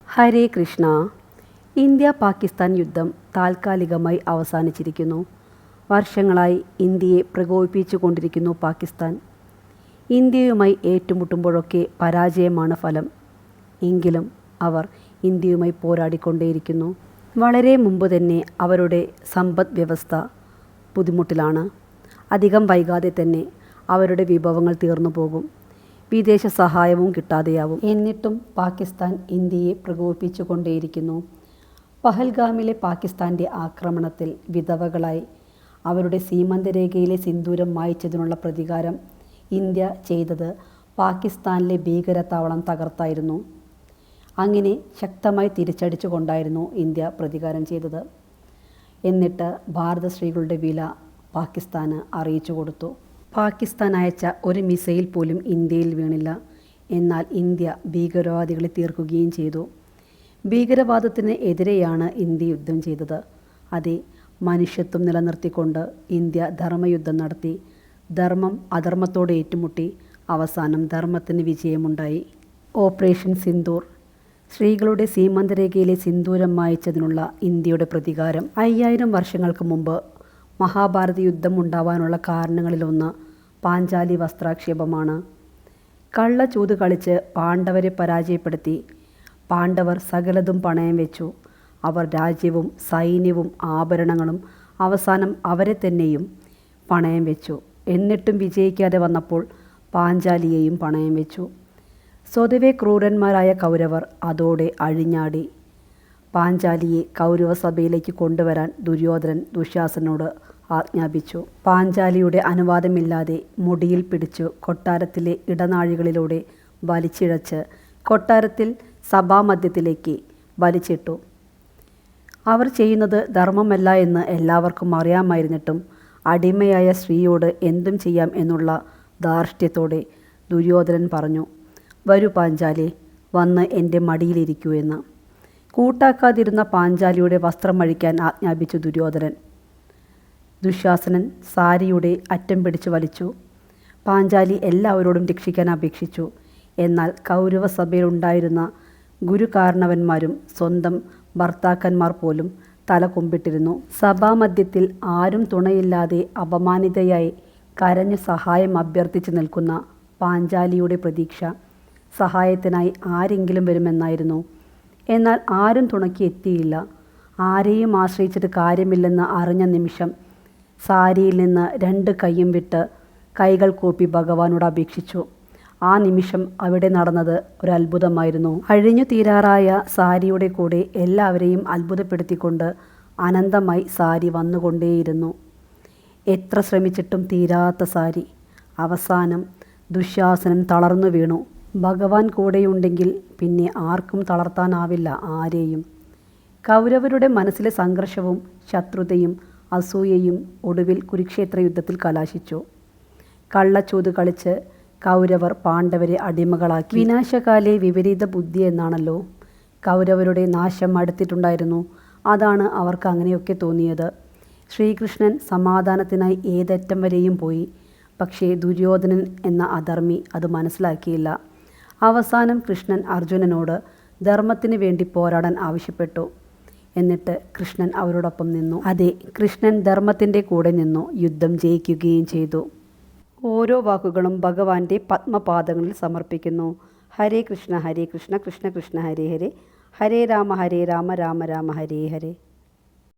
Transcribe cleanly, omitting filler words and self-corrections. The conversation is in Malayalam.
ഹരേ കൃഷ്ണ. ഇന്ത്യ പാകിസ്ഥാൻ യുദ്ധം താൽക്കാലികമായി അവസാനിച്ചിരിക്കുന്നു. വർഷങ്ങളായി ഇന്ത്യയെ പ്രകോപിപ്പിച്ചു കൊണ്ടിരിക്കുന്നു പാകിസ്ഥാൻ. ഇന്ത്യയുമായി ഏറ്റുമുട്ടുമ്പോഴൊക്കെ പരാജയമാണ് ഫലം. എങ്കിലും അവർ ഇന്ത്യയുമായി പോരാടിക്കൊണ്ടേയിരിക്കുന്നു. വളരെ മുമ്പ് തന്നെ അവരുടെ സമ്പദ് വ്യവസ്ഥ ബുദ്ധിമുട്ടിലാണ്. അധികം വൈകാതെ തന്നെ അവരുടെ വിഭവങ്ങൾ തീർന്നു പോകും. വിദേശ സഹായവും കിട്ടാതെയാവും. എന്നിട്ടും പാകിസ്ഥാൻ ഇന്ത്യയെ പ്രകോപിപ്പിച്ചു കൊണ്ടേയിരിക്കുന്നു. പഹൽഗാമിലെ പാകിസ്ഥാൻ്റെ ആക്രമണത്തിൽ വിധവകളായി അവരുടെ സീമന്തരേഖയിലെ സിന്ദൂരം മായ്ച്ചതിനുള്ള പ്രതികാരം ഇന്ത്യ ചെയ്തത് പാകിസ്ഥാനിലെ ഭീകരതാവളം തകർത്തായിരുന്നു. അങ്ങനെ ശക്തമായി തിരിച്ചടിച്ചു കൊണ്ടായിരുന്നു ഇന്ത്യ പ്രതികാരം ചെയ്തത്. എന്നിട്ട് ഭാരത സ്ത്രീകളുടെ വില പാകിസ്ഥാന് അറിയിച്ചു കൊടുത്തു. പാകിസ്ഥാൻ അയച്ച ഒരു മിസൈൽ പോലും ഇന്ത്യയിൽ വീണില്ല. എന്നാൽ ഇന്ത്യ ഭീകരവാദികളെ തീർക്കുകയും ചെയ്തു. ഭീകരവാദത്തിന് എതിരെയാണ് ഇന്ത്യ യുദ്ധം ചെയ്തത്. അതേ മനുഷ്യത്വം നിലനിർത്തിക്കൊണ്ട് ഇന്ത്യ ധർമ്മയുദ്ധം നടത്തി. ധർമ്മം അധർമ്മത്തോട് ഏറ്റുമുട്ടി. അവസാനം ധർമ്മത്തിന് വിജയമുണ്ടായി. ഓപ്പറേഷൻ സിന്ദൂർ, സ്ത്രീകളുടെ സീമന്തരേഖയിലെ സിന്ദൂരം മായ്ച്ചതിനുള്ള ഇന്ത്യയുടെ പ്രതികാരം. 5000 വർഷങ്ങൾക്ക് മുമ്പ് മഹാഭാരത യുദ്ധം ഉണ്ടാവാനുള്ള കാരണങ്ങളിലൊന്ന് പാഞ്ചാലി വസ്ത്രാക്ഷേപമാണ്. കള്ളച്ചൂത് കളിച്ച് പാണ്ഡവരെ പരാജയപ്പെടുത്തി പാണ്ഡവർ സകലതും പണയം വെച്ചു. അവർ രാജ്യവും സൈന്യവും ആഭരണങ്ങളും അവസാനം അവരെ തന്നെയും പണയം വെച്ചു. എന്നിട്ടും വിജയിക്കാതെ വന്നപ്പോൾ പാഞ്ചാലിയെയും പണയം വെച്ചു. സ്വതവേ ക്രൂരന്മാരായ കൗരവർ അതോടെ അഴിഞ്ഞാടി. പാഞ്ചാലിയെ കൗരവസഭയിലേക്ക് കൊണ്ടുവരാൻ ദുര്യോധനൻ ദുശ്ശാസനോട് ആജ്ഞാപിച്ചു. പാഞ്ചാലിയുടെ അനുവാദമില്ലാതെ മുടിയിൽ പിടിച്ചു കൊട്ടാരത്തിലെ ഇടനാഴികളിലൂടെ വലിച്ചിഴച്ച് കൊട്ടാരത്തിൽ സഭാമധ്യത്തിലേക്ക് വലിച്ചിട്ടു. അവർ ചെയ്യുന്നത് ധർമ്മമല്ല എന്ന് എല്ലാവർക്കും അറിയാമായിരുന്നിട്ടും അടിമയായ സ്ത്രീയോട് എന്തും ചെയ്യാം എന്നുള്ള ധാർഷ്ട്യത്തോടെ ദുര്യോധനൻ പറഞ്ഞു, "വരൂ പാഞ്ചാലി, വന്ന് എൻ്റെ മടിയിലിരിക്കൂ" എന്ന്. കൂട്ടാക്കാതിരുന്ന പാഞ്ചാലിയുടെ വസ്ത്രം അഴിക്കാൻ ആജ്ഞാപിച്ചു ദുര്യോധനൻ. ദുശ്ശാസനൻ സാരിയുടെ അറ്റം പിടിച്ചു വലിച്ചു. പാഞ്ചാലി എല്ലാവരോടും രക്ഷിക്കാൻ അപേക്ഷിച്ചു. എന്നാൽ കൗരവസഭയിലുണ്ടായിരുന്ന ഗുരുകാരണവന്മാരും സ്വന്തം ഭർത്താക്കന്മാർ പോലും തല കുമ്പിട്ടിരുന്നു. സഭാമധ്യത്തിൽ ആരും തുണയില്ലാതെ അപമാനിതയായി കരഞ്ഞു സഹായം അഭ്യർത്ഥിച്ചു നിൽക്കുന്ന പാഞ്ചാലിയുടെ പ്രതീക്ഷ സഹായത്തിനായി ആരെങ്കിലും വരുമെന്നായിരുന്നു. എന്നാൽ ആരും തുണയ്ക്ക് എത്തിയില്ല. ആരെയും ആശ്രയിച്ചിട്ട് കാര്യമില്ലെന്ന് അറിഞ്ഞ നിമിഷം സാരിയിൽ നിന്ന് 2 കൈയും വിട്ട് കൈകൾ കൂപ്പി ഭഗവാനോട് അപേക്ഷിച്ചു. ആ നിമിഷം അവിടെ നടന്നത് ഒരത്ഭുതമായിരുന്നു. അഴിഞ്ഞു തീരാറായ സാരിയുടെ കൂടെ എല്ലാവരെയും അത്ഭുതപ്പെടുത്തിക്കൊണ്ട് അനന്തമായി സാരി വന്നുകൊണ്ടേയിരുന്നു. എത്ര ശ്രമിച്ചിട്ടും തീരാത്ത സാരി. അവസാനം ദുശ്ശാസനൻ തളർന്നു വീണു. ഭഗവാൻ കൂടെയുണ്ടെങ്കിൽ പിന്നെ ആർക്കും തളർത്താനാവില്ല ആരെയും. കൗരവരുടെ മനസ്സിലെ സംഘർഷവും ശത്രുതയും അസൂയയും ഒടുവിൽ കുരുക്ഷേത്ര യുദ്ധത്തിൽ കലാശിച്ചു. കള്ളച്ചൂത് കളിച്ച് കൗരവർ പാണ്ഡവരെ അടിമകളാക്കി. വിനാശകാലേ വിപരീത ബുദ്ധി എന്നാണല്ലോ. കൗരവരുടെ നാശം അടുത്തിട്ടുണ്ടായിരുന്നു. അതാണ് അവർക്ക് അങ്ങനെയൊക്കെ തോന്നിയത്. ശ്രീകൃഷ്ണൻ സമാധാനത്തിനായി ഏതറ്റം വരെയും പോയി. പക്ഷേ ദുര്യോധനൻ എന്ന അധർമ്മി അത് മനസ്സിലാക്കിയില്ല. അവസാനം കൃഷ്ണൻ അർജുനനോട് ധർമ്മത്തിന് വേണ്ടി പോരാടാൻ ആവശ്യപ്പെട്ടു. എന്നിട്ട് കൃഷ്ണൻ അവരോടൊപ്പം നിന്നു. അതെ, കൃഷ്ണൻ ധർമ്മത്തിൻ്റെ കൂടെ നിന്നു. യുദ്ധം ജയിക്കുകയും ചെയ്തു. ഓരോ വാക്കുകളും ഭഗവാന്റെ പത്മപാദങ്ങളിൽ സമർപ്പിക്കുന്നു. ഹരേ കൃഷ്ണ ഹരേ കൃഷ്ണ കൃഷ്ണ കൃഷ്ണ ഹരേ ഹരേ, ഹരേ രാമ രാമ രാമ ഹരേ ഹരേ.